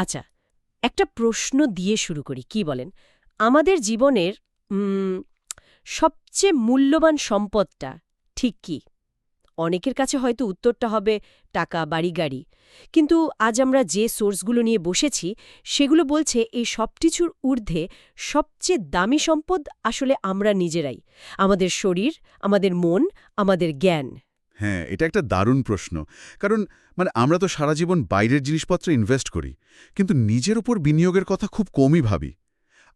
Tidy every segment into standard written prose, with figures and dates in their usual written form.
আচ্ছা, একটা প্রশ্ন দিয়ে শুরু করি, কি বলেন? আমাদের জীবনের সবচেয়ে মূল্যবান সম্পদটা ঠিক কি? অনেকের কাছে হয়তো উত্তরটা হবে টাকা, বাড়ি, গাড়ি। কিন্তু আজ আমরা যে সোর্সগুলো নিয়ে বসেছি সেগুলো বলছে এই সবকিছুর ঊর্ধ্বে সবচেয়ে দামি সম্পদ আসলে আমরা নিজেরাই। আমাদের শরীর, আমাদের মন, আমাদের জ্ঞান। হ্যাঁ, এটা একটা দারুণ প্রশ্ন। কারণ আমরা তো সারা জীবন বাইরের জিনিসপত্রে ইনভেস্ট করি, কিন্তু নিজের উপর বিনিয়োগের কথা খুব কমই ভাবি।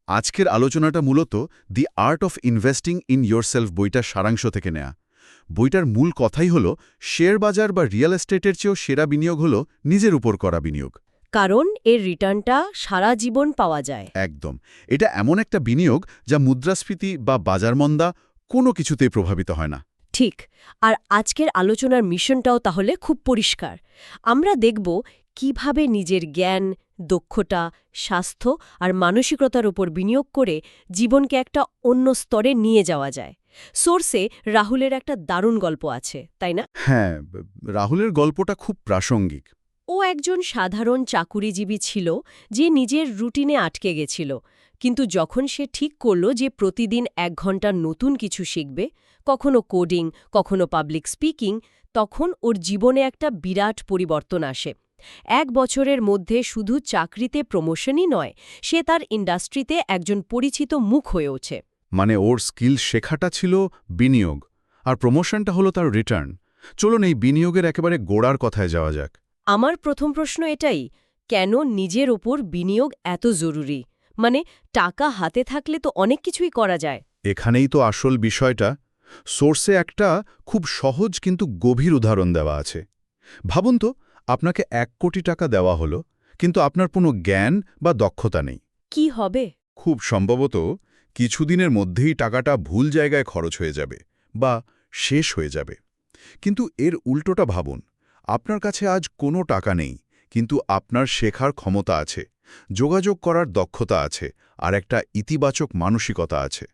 আজকের আলোচনাটা মূলত দি art of investing in yourself বইটার সারাংশ থেকে নেয়া। বইটার মূল কথাই হল শেয়ার বাজার বা রিয়েল এস্টেটের চেয়েও সেরা বিনিয়োগ হল নিজের উপর করা বিনিয়োগ। কারণ এর রিটার্নটা সারা জীবন পাওয়া যায়। একদম। এটা এমন একটা বিনিয়োগ যা মুদ্রাস্ফীতি বা বাজার মন্দা কোনো কিছুতেই প্রভাবিত হয় না। ঠিক। আর আজকের আলোচনার মিশনটাও তাহলে খুব পরিষ্কার। আমরা দেখব কিভাবে নিজের জ্ঞান, দক্ষতা, স্বাস্থ্য আর মানসিকতার উপর বিনিয়োগ করে জীবনকে একটা অন্য স্তরে নিয়ে যাওয়া যায়। সোর্সে রাহুলের একটা দারুণ গল্প আছে, তাই না? হ্যাঁ, রাহুলের গল্পটা খুব প্রাসঙ্গিক। ও একজন সাধারণ চাকুরিজীবী ছিল যে নিজের রুটিনে আটকে গেছিল, কিন্তু যখন সে ঠিক করল যে প্রতিদিন 1 ঘন্টা নতুন কিছু শিখবে, কখনো কোডিং, কখনো পাবলিক স্পিকিং, তখন ওর জীবনে একটা বিরাট পরিবর্তন আসে। 1 বছরের মধ্যে শুধু চাকরিতে প্রমোশনই নয়, সে তার ইন্ডাস্ট্রিতে একজন পরিচিত মুখ হয়ে ওঠে। ওর স্কিল শেখাটা ছিল বিনিয়োগ, আর প্রমোশনটা হলো তার রিটার্ন। চলুন এই বিনিয়োগের একেবারে গোড়ার কথায় যাওয়া যাক। আমার প্রথম প্রশ্ন এটাই, কেন নিজের ওপর বিনিয়োগ এত জরুরি? মানে, টাকা হাতে থাকলে তো অনেক কিছুই করা যায়। এখানেই তো আসল বিষয়টা। সোর্সে একটা খুব সহজ কিন্তু গভীর উদাহরণ দেওয়া আছে। ভাবুন তো, আপনাকে 1 কোটি টাকা দেওয়া হলো, কিন্তু আপনার কোনো জ্ঞান বা দক্ষতা নেই। কি হবে? খুব সম্ভবত কিছুদিনের মধ্যেই টাকাটা ভুল জায়গায় খরচ হয়ে যাবে বা শেষ হয়ে যাবে। কিন্তু এর উল্টোটা ভাবুন, আপনার কাছে আজ কোনো টাকা নেই, কিন্তু আপনার শেখার ক্ষমতা আছে, যোগাযোগ করার দক্ষতা আছে, আর একটা ইতিবাচক মানসিকতা আছে।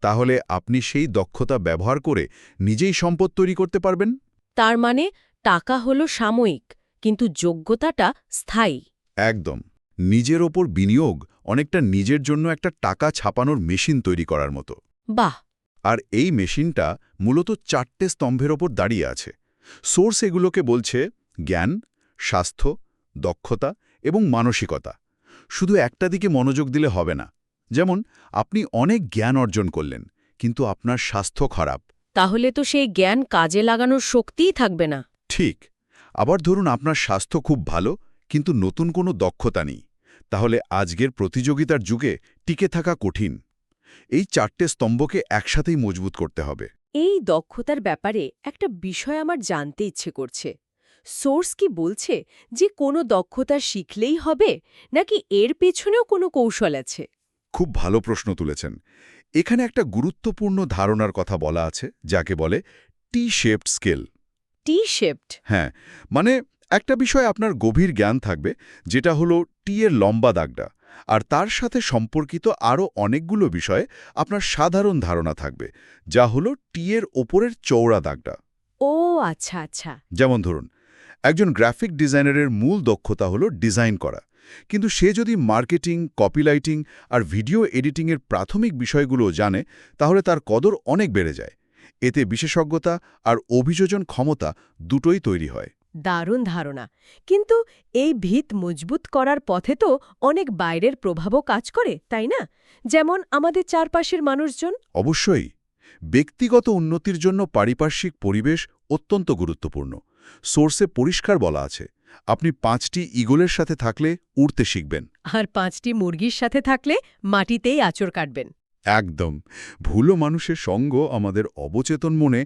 তাহলে আপনি সেই দক্ষতা ব্যবহার করে নিজেই সম্পদ তৈরি করতে পারবেন। তার মানে টাকা হলো সাময়িক, কিন্তু যোগ্যতাটা স্থায়ী। একদম। নিজের ওপর বিনিয়োগ অনেকটা নিজের জন্য একটা টাকা ছাপানোর মেশিন তৈরি করার মতো। বাহ! আর এই মেশিনটা মূলত 4টে স্তম্ভের ওপর দাঁড়িয়ে আছে। সোর্স এগুলোকে বলছে জ্ঞান, স্বাস্থ্য, দক্ষতা এবং মানসিকতা। শুধু একটা দিকে মনোযোগ দিলে হবে না। যেমন, আপনি অনেক জ্ঞান অর্জন করলেন, কিন্তু আপনার স্বাস্থ্য খারাপ। তাহলে তো সেই জ্ঞান কাজে লাগানোর শক্তিই থাকবে না। ঠিক। আবার ধরুন আপনার স্বাস্থ্য খুব ভালো, কিন্তু নতুন কোনো দক্ষতা নেই। তাহলে আজকের প্রতিযোগিতার যুগে টিকে থাকা কঠিন। এই 4টে স্তম্ভকে একসাথেই মজবুত করতে হবে। এই দক্ষতার ব্যাপারে একটা বিষয় আমার জানতে ইচ্ছে করছে। সোর্স কি বলছে যে কোনো দক্ষতা শিখলেই হবে, নাকি এর পেছনেও কোনো কৌশল আছে? খুব ভালো প্রশ্ন তুলেছেন। এখানে একটা গুরুত্বপূর্ণ ধারণার কথা বলা আছে, যাকে বলে টি-শেপড স্কিল। টি শেপড? হ্যাঁ, মানে একটা বিষয় আপনার গভীর জ্ঞান থাকবে, যেটা হলো টি-এর লম্বা দাগটা, আর তার সাথে সম্পর্কিত আরও অনেকগুলো বিষয়ে আপনার সাধারণ ধারণা থাকবে, যা হলো টি-এর ওপরের চওড়া দাগটা। ও আচ্ছা আচ্ছা। যেমন ধরুন, একজন গ্রাফিক ডিজাইনারের মূল দক্ষতা হলো ডিজাইন করা, কিন্তু সে যদি মার্কেটিং, কপিরাইটিং আর ভিডিও এডিটিংয়ের প্রাথমিক বিষয়গুলো জানে, তাহলে তার কদর অনেক বেড়ে যায়। এতে বিশেষজ্ঞতা আর অভিযোজন ক্ষমতা দুটোই তৈরি হয়। দারুণ ধারণা। কিন্তু এই ভিত মজবুত করার পথে তো অনেক বাইরের প্রভাবও কাজ করে, তাই না? যেমন আমাদের চারপাশের মানুষজন। অবশ্যই। ব্যক্তিগত উন্নতির জন্য পারিপার্শ্বিক পরিবেশ অত্যন্ত গুরুত্বপূর্ণ। সোর্সে পরিষ্কার বলা আছে, আপনি 5টি ঈগলের সাথে থাকলে উড়তে শিখবেন। আর 5টি মুরগির সাথে থাকলে মাটিতেই আঁচড় কাটবেন। একদম। ভুলো মানুষের সঙ্গ আমাদের অবচেতন মনে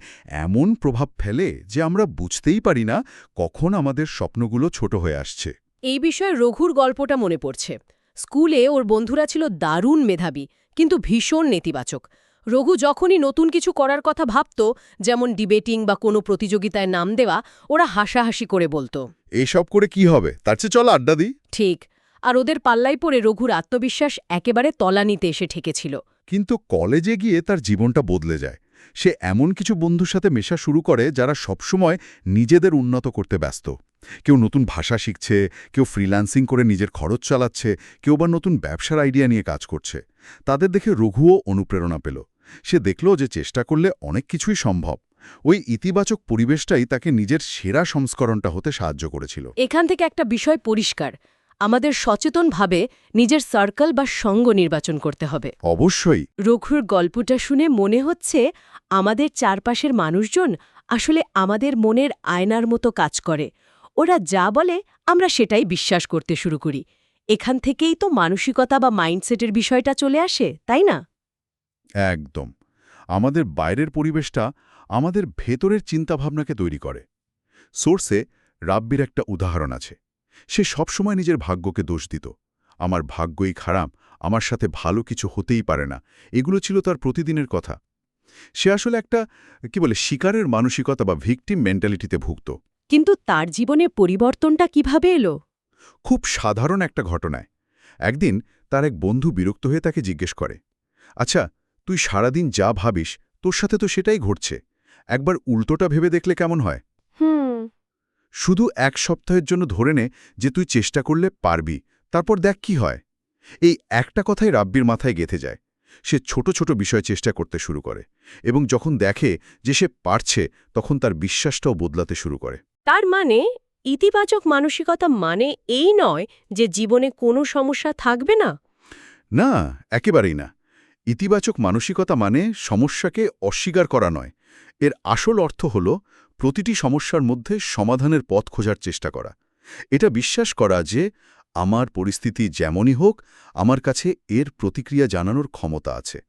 এমন প্রভাব ফেলে যে আমরা বুঝতেই পারি না কখন আমাদের স্বপ্নগুলো ছোট হয়ে আসছে। এই বিষয়ে রঘুর গল্পটা মনে পড়ছে। স্কুলে ওর বন্ধুরা ছিল দারুণ মেধাবী, কিন্তু ভীষণ নেতিবাচক। রঘু যখনই নতুন কিছু করার কথা ভাবত, যেমন ডিবেটিং বা কোনো প্রতিযোগিতায় নাম দেওয়া, ওরা হাসাহাসি করে বলতো, এসব করে কি হবে, তার চেয়ে চল আড্ডা দিই। ঠিক। আর ওদের পাল্লায় পড়ে রঘুর আত্মবিশ্বাস একেবারে তলানিতে এসে ঠেকেছিল। কিন্তু কলেজে গিয়ে তার জীবনটা বদলে যায়। সে এমন কিছু বন্ধুর সাথে মেশা শুরু করে যারা সবসময় নিজেদের উন্নত করতে ব্যস্ত। কেউ নতুন ভাষা শিখছে, কেউ ফ্রিল্যান্সিং করে নিজের খরচ চালাচ্ছে, কেউ বা নতুন ব্যবসার আইডিয়া নিয়ে কাজ করছে। তাদের দেখে রঘুও অনুপ্রেরণা পেল। সে দেখল যে চেষ্টা করলে অনেক কিছুই সম্ভব। ওই ইতিবাচক পরিবেশটাই তাকে নিজের সেরা সংস্করণটা হতে সাহায্য করেছিল। এখান থেকে একটা বিষয় পরিষ্কার, আমাদের সচেতনভাবে নিজের সার্কেল বা সঙ্গ নির্বাচন করতে হবে। অবশ্যই। রঘুর গল্পটা শুনে মনে হচ্ছে আমাদের চারপাশের মানুষজন আসলে আমাদের মনের আয়নার মতো কাজ করে। ওরা যা বলে আমরা সেটাই বিশ্বাস করতে শুরু করি। এখান থেকেই তো মানসিকতা বা মাইন্ডসেটের বিষয়টা চলে আসে, তাই না? একদম। আমাদের বাইরের পরিবেশটা আমাদের ভেতরের চিন্তাভাবনাকে তৈরি করে। সোর্সে রাব্বির একটা উদাহরণ আছে। সে সবসময় নিজের ভাগ্যকে দোষ দিত। আমার ভাগ্যই খারাপ, আমার সাথে ভালো কিছু হতেই পারে না, এগুলো ছিল তার প্রতিদিনের কথা। সে আসলে একটা শিকারের মানসিকতা বা ভিকটিম মেন্টালিটিতে ভুগত। কিন্তু তার জীবনে পরিবর্তনটা কিভাবে এলো? খুব সাধারণ একটা ঘটনায়। একদিন তার এক বন্ধু বিরক্ত হয়ে তাকে জিজ্ঞেস করে, আচ্ছা, তুই সারাদিন যা ভাবিস তোর সাথে তো সেটাই ঘটছে, একবার উল্টোটা ভেবে দেখলে কেমন হয়? শুধু 1 সপ্তাহের জন্য ধরে নে যে তুই চেষ্টা করলে পারবি, তারপর দেখ কি হয়। এই একটা কথাই রাব্বির মাথায় গেঁথে যায়। সে ছোট ছোট বিষয় চেষ্টা করতে শুরু করে, এবং যখন দেখে যে সে পারছে তখন তার বিশ্বাসটাও বদলাতে শুরু করে। তার মানে ইতিবাচক মানসিকতা মানে এই নয় যে জীবনে কোনো সমস্যা থাকবে না। না, একেবারেই না। ইতিবাচক মানসিকতা মানে সমস্যাকে অস্বীকার করা নয়। এর আসল অর্থ হল প্রতিটি সমস্যার মধ্যে সমাধানের পথ খোঁজার চেষ্টা করা। এটা বিশ্বাস করা যে আমার পরিস্থিতি যেমনই হোক, আমার কাছে এর প্রতিক্রিয়া জানানোর ক্ষমতা আছে।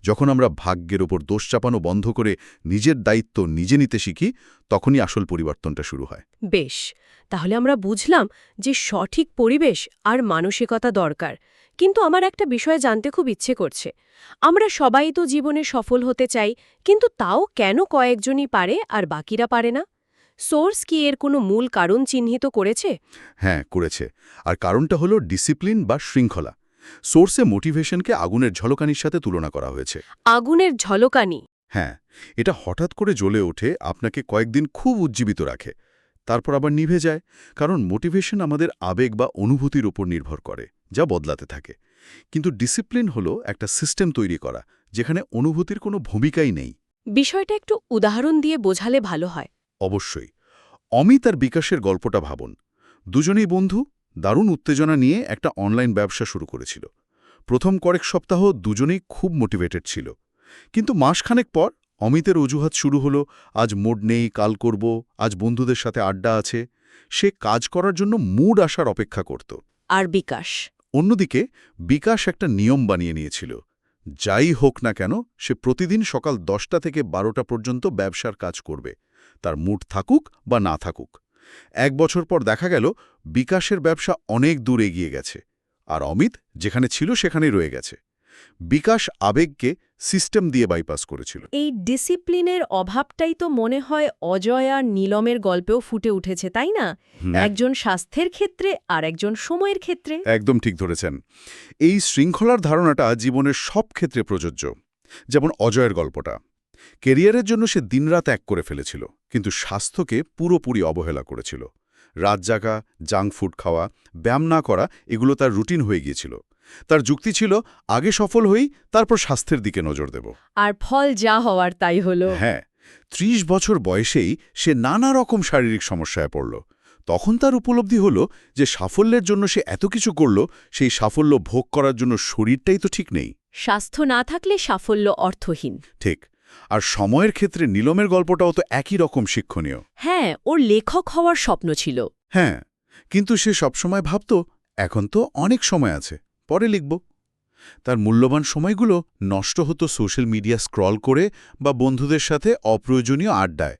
যখন আমরা ভাগ্যের ওপর দোষ চাপানো বন্ধ করে নিজের দায়িত্ব নিজে নিতে শিখি, তখনই আসল পরিবর্তনটা শুরু হয়। বেশ, তাহলে আমরা বুঝলাম যে সঠিক পরিবেশ আর মানসিকতা দরকার। কিন্তু আমার একটা বিষয় জানতে খুব ইচ্ছে করছে। আমরা সবাই তো জীবনে সফল হতে চাই, কিন্তু তাও কেন কয়েকজনই পারে আর বাকিরা পারে না? সোর্স কি এর কোনো মূল কারণ চিহ্নিত করেছে? হ্যাঁ, করেছে। আর কারণটা হলো ডিসিপ্লিন বা শৃঙ্খলা। সোর্সে মোটিভেশনকে আগুনের ঝলকানির সাথে তুলনা করা হয়েছে। আগুনের ঝলকানি? হ্যাঁ, এটা হঠাৎ করে জ্বলে ওঠে, আপনাকে কয়েকদিন খুব উজ্জীবিত রাখে, তারপর আবার নিভে যায়। কারণ মোটিভেশন আমাদের আবেগ বা অনুভূতির উপর নির্ভর করে, যা বদলাতে থাকে। কিন্তু ডিসিপ্লিন হলো একটা সিস্টেম তৈরি করা, যেখানে অনুভূতির কোনো ভূমিকাই নেই। বিষয়টা একটু উদাহরণ দিয়ে বোঝালে ভালো হয়। অবশ্যই। অমিত আর বিকাশের গল্পটা ভাবুন। দুজনেই বন্ধু, দারুণ উত্তেজনা নিয়ে একটা অনলাইন ব্যবসা শুরু করেছিল। প্রথম কয়েক সপ্তাহ দুজনেই খুব মোটিভেটেড ছিল। কিন্তু মাসখানেক পর অমিতের অজুহাত শুরু হলো, আজ মুড নেই, কাল করব, আজ বন্ধুদের সাথে আড্ডা আছে। সে কাজ করার জন্য মুড আসার অপেক্ষা করত। আর বিকাশ? অন্যদিকে বিকাশ একটা নিয়ম বানিয়ে নিয়েছিল। যাই হোক না কেন, সে প্রতিদিন সকাল 10টা থেকে 12টা পর্যন্ত ব্যবসার কাজ করবে, তার মুড থাকুক বা না থাকুক। 1 বছর পর দেখা গেল বিকাশের ব্যবসা অনেক দূর এগিয়ে গেছে, আর অমিত যেখানে ছিল সেখানেই রয়ে গেছে। বিকাশ আবেগকে সিস্টেম দিয়ে বাইপাস করেছিল। এই ডিসিপ্লিনের অভাবটাই তো মনে হয় অজয় আর নীলমের গল্পেও ফুটে উঠেছে, তাই না? একজন স্বাস্থ্যের ক্ষেত্রে আর একজন সময়ের ক্ষেত্রে। একদম ঠিক ধরেছেন। এই শৃঙ্খলার ধারণাটা জীবনের সব ক্ষেত্রে প্রযোজ্য। যেমন অজয়ের গল্পটা। কেরিয়ারের জন্য সে দিনরাত এক করে ফেলেছিল, কিন্তু স্বাস্থ্যকে পুরোপুরি অবহেলা করেছিল। রাত জাগা, জাঙ্ক ফুড খাওয়া, ব্যায়াম না করা, এগুলো তার রুটিন হয়ে গিয়েছিল। তার যুক্তি ছিল, আগে সফল হই, তারপর স্বাস্থ্যের দিকে নজর দেব। আর ফল যা হওয়ার তাই হলো। হ্যাঁ, 30 বছর বয়সেই সে নানা রকম শারীরিক সমস্যায় পড়ল। তখন তার উপলব্ধি হলো যে সাফল্যের জন্য সে এত কিছু করল, সেই সাফল্য ভোগ করার জন্য শরীরটাই তো ঠিক নেই। স্বাস্থ্য না থাকলে সাফল্য অর্থহীন। ঠিক। আর সময়ের ক্ষেত্রে নীলমের গল্পটাও তো একই রকম শিক্ষণীয়। হ্যাঁ, ওর লেখক হওয়ার স্বপ্ন ছিল। হ্যাঁ, কিন্তু সে সবসময় ভাবত, এখন তো অনেক সময় আছে, পরে লিখব। তার মূল্যবান সময়গুলো নষ্ট হতো সোশ্যাল মিডিয়া স্ক্রল করে বা বন্ধুদের সাথে অপ্রয়োজনীয় আড্ডায়।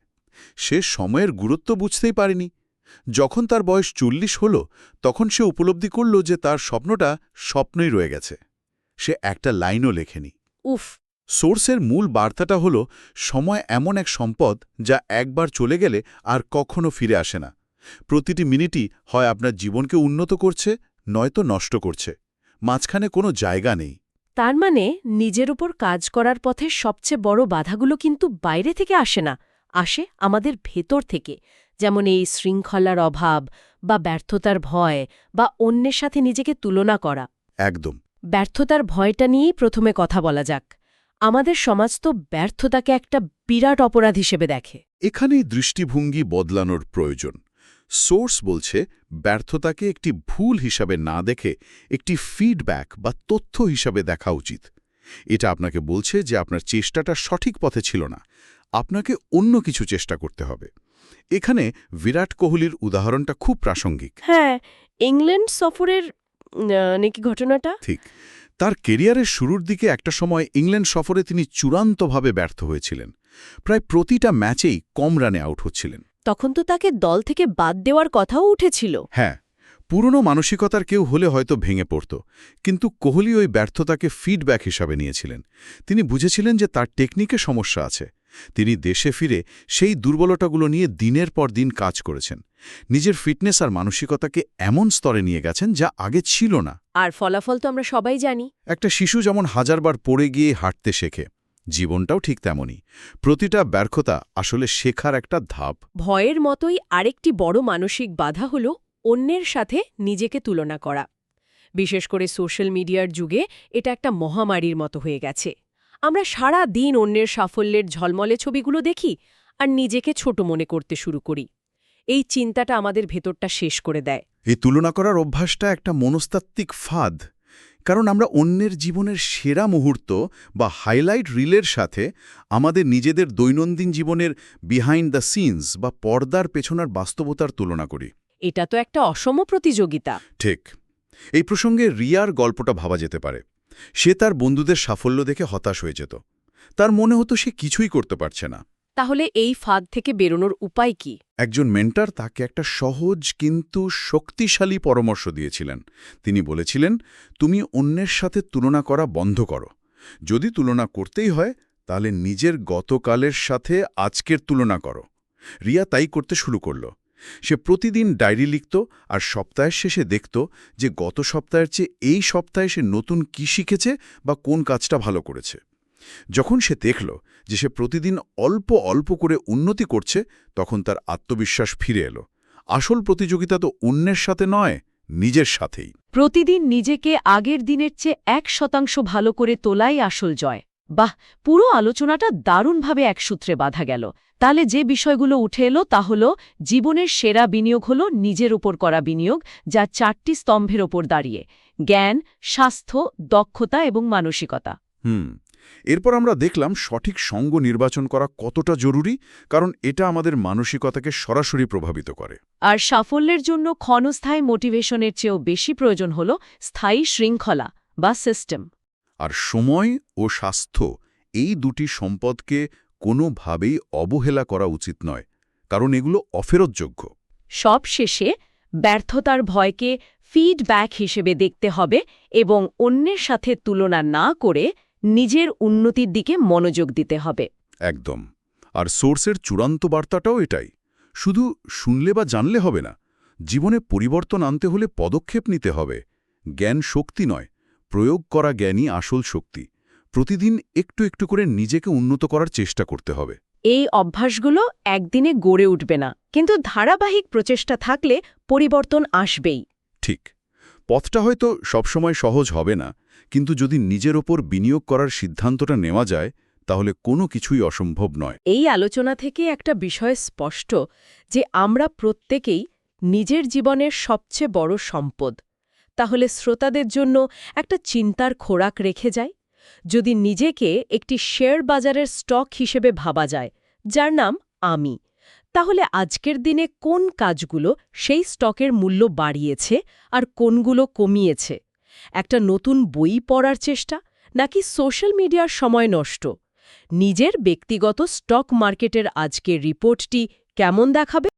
সে সময়ের গুরুত্ব বুঝতেই পারেনি। যখন তার বয়স 40 হল, তখন সে উপলব্ধি করল যে তার স্বপ্নটা স্বপ্নই রয়ে গেছে। সে একটা লাইনও লেখেনি। উফ। সোর্সের মূল বার্তাটা হল, সময় এমন এক সম্পদ যা একবার চলে গেলে আর কখনো ফিরে আসে না। প্রতিটি মিনিটই হয় আপনার জীবনকে উন্নত করছে, নয়তো নষ্ট করছে। মাঝখানে কোনো জায়গা নেই। তার মানে নিজের উপর কাজ করার পথে সবচেয়ে বড় বাধাগুলো কিন্তু বাইরে থেকে আসে না, আসে আমাদের ভেতর থেকে, যেমন এই শৃঙ্খলার অভাব বা ব্যর্থতার ভয় বা অন্যের সাথে নিজেকে তুলনা করা। একদম। ব্যর্থতার ভয়টা নিয়েই প্রথমে কথা বলা যাক। আমাদের সমাজ তো ব্যর্থতাকে একটা বিরাট অপরাধ হিসেবে দেখে। এখানেই দৃষ্টিভঙ্গি বদলানোর প্রয়োজন। সোর্স বলছে ব্যর্থতাকে একটি ভুল হিসাবে না দেখে একটি ফিডব্যাক বা তথ্য হিসাবে দেখা উচিত। এটা আপনাকে বলছে যে আপনার চেষ্টাটা সঠিক পথে ছিল না, আপনাকে অন্য কিছু চেষ্টা করতে হবে। এখানে বিরাট কোহলির উদাহরণটা খুব প্রাসঙ্গিক। হ্যাঁ, ইংল্যান্ড সফরের নাকি ঘটনাটা ঠিক, তার কেরিয়ারের শুরুর দিকে একটা সময় ইংল্যান্ড সফরে তিনি চূড়ান্তভাবে ব্যর্থ হয়েছিলেন। প্রায় প্রতিটা ম্যাচেই কম রানে আউট হচ্ছিলেন। তখন তো তাকে দল থেকে বাদ দেওয়ার কথাও উঠেছিল। হ্যাঁ, পুরনো মানসিকতার কেউ হলে হয়তো ভেঙে পড়ত, কিন্তু কোহলি ওই ব্যর্থতাকে ফিডব্যাক হিসাবে নিয়েছিলেন। তিনি বুঝেছিলেন যে তার টেকনিকে সমস্যা আছে। তিনি দেশে ফিরে সেই দুর্বলতাগুলো নিয়ে দিনের পর দিন কাজ করেছেন। নিজের ফিটনেস আর মানসিকতাকে এমন স্তরে নিয়ে গেছেন যা আগে ছিল না। আর ফলাফল তো আমরা সবাই জানি। একটা শিশু যেমন হাজারবার পড়ে গিয়ে হাঁটতে শেখে, জীবনটাও ঠিক তেমনই। প্রতিটা ব্যর্থতা আসলে শেখার একটা ধাপ। ভয়ের মতোই আরেকটি বড় মানসিক বাধা হল অন্যের সাথে নিজেকে তুলনা করা। বিশেষ করে সোশ্যাল মিডিয়ার যুগে এটা একটা মহামারীর মতো হয়ে গেছে। আমরা সারা দিন অন্যের সাফল্যের ঝলমলে ছবিগুলো দেখি আর নিজেকে ছোট মনে করতে শুরু করি। এই চিন্তাটা আমাদের ভেতরটা শেষ করে দেয়। এই তুলনা করার অভ্যাসটা একটা মনস্তাত্ত্বিক ফাঁদ, কারণ আমরা অন্যের জীবনের সেরা মুহূর্ত বা হাইলাইট রিলের সাথে আমাদের নিজেদের দৈনন্দিন জীবনের বিহাইন্ড দ্য সিনস বা পর্দার পেছনের বাস্তবতার তুলনা করি। এটা তো একটা অসম প্রতিযোগিতা। ঠিক। এই প্রসঙ্গে রিয়ার গল্পটা ভাবা যেতে পারে। সে তার বন্ধুদের সাফল্য দেখে হতাশ হয়ে যেত। তার মনে হতো সে কিছুই করতে পারছে না। তাহলে এই ফাঁদ থেকে বেরোনোর উপায় কি? একজন মেন্টর তাকে একটা সহজ কিন্তু শক্তিশালী পরামর্শ দিয়েছিলেন। তিনি বলেছিলেন, তুমি অন্যের সাথে তুলনা করা বন্ধ করো। যদি তুলনা করতেই হয় তাহলে নিজের গতকালের সাথে আজকের তুলনা করো। রিয়া তাই করতে শুরু করল। সে প্রতিদিন ডায়েরি লিখত আর সপ্তাহের শেষে দেখত যে গত সপ্তাহের চেয়ে এই সপ্তাহে সে নতুন কি শিখেছে বা কোন কাজটা ভালো করেছে। যখন সে দেখল যে সে প্রতিদিন অল্প অল্প করে উন্নতি করছে, তখন তার আত্মবিশ্বাস ফিরে এলো। আসল প্রতিযোগিতা তো অন্যের সাথে নয়, নিজের সাথেই। প্রতিদিন নিজেকে আগের দিনের চেয়ে 1% ভালো করে তোলাই আসল জয়। বাহ, পুরো আলোচনাটা দারুণভাবে এক সূত্রে বাঁধা গেল। তাহলে যে বিষয়গুলো উঠে এলো তা হল জীবনের সেরা বিনিয়োগ হল নিজের উপর করা বিনিয়োগ, যা 4টি স্তম্ভের ওপর দাঁড়িয়ে: জ্ঞান, স্বাস্থ্য, দক্ষতা এবং মানসিকতা। এরপর আমরা দেখলাম সঠিক সঙ্গ নির্বাচন করা কতটা জরুরি, কারণ এটা আমাদের মানসিকতাকে সরাসরি প্রভাবিত করে। আর সাফল্যের জন্য ক্ষণস্থায়ী মোটিভেশনের চেয়েও বেশি প্রয়োজন হল স্থায়ী শৃঙ্খলা বা সিস্টেম। আর সময় ও স্বাস্থ্য, এই দুটি সম্পদকে কোনোভাবেই অবহেলা করা উচিত নয়, কারণ এগুলো অফেরতযোগ্য। সব শেষে ব্যর্থতার ভয়কে ফিডব্যাক হিসেবে দেখতে হবে এবং অন্যের সাথে তুলনা না করে নিজের উন্নতির দিকে মনোযোগ দিতে হবে। একদম। আর সোর্সের চূড়ান্ত বার্তাটাও এটাই। শুধু শুনলে বা জানলে হবে না, জীবনে পরিবর্তন আনতে হলে পদক্ষেপ নিতে হবে। জ্ঞান শক্তি নয়, প্রয়োগ করা জ্ঞানই আসল শক্তি। প্রতিদিন একটু একটু করে নিজেকে উন্নত করার চেষ্টা করতে হবে। এই অভ্যাসগুলো একদিনে গড়ে উঠবে না, কিন্তু ধারাবাহিক প্রচেষ্টা থাকলে পরিবর্তন আসবেই। ঠিক। পথটা হয়তো সবসময় সহজ হবে না, কিন্তু যদি নিজের ওপর বিনিয়োগ করার সিদ্ধান্তটা নেওয়া যায়, তাহলে কোনো কিছুই অসম্ভব নয়। এই আলোচনা থেকে একটা বিষয় স্পষ্ট, যে আমরা প্রত্যেকেই নিজের জীবনের সবচেয়ে বড় সম্পদ। তাহলে শ্রোতাদের জন্য একটা চিন্তার খোরাক রেখে যায়। যদি নিজেকে একটি শেয়ার বাজারের স্টক হিসেবে ভাবা যায়, যার নাম আমি, তাহলে আজকের দিনে কোন কাজগুলো সেই স্টকের মূল্য বাড়িয়েছে আর কোনগুলো কমিয়েছে? একটা নতুন বই পড়ার চেষ্টা নাকি সোশ্যাল মিডিয়ার সময় নষ্ট? নিজের ব্যক্তিগত স্টক মার্কেটের আজকের রিপোর্টটি কেমন দেখাবে?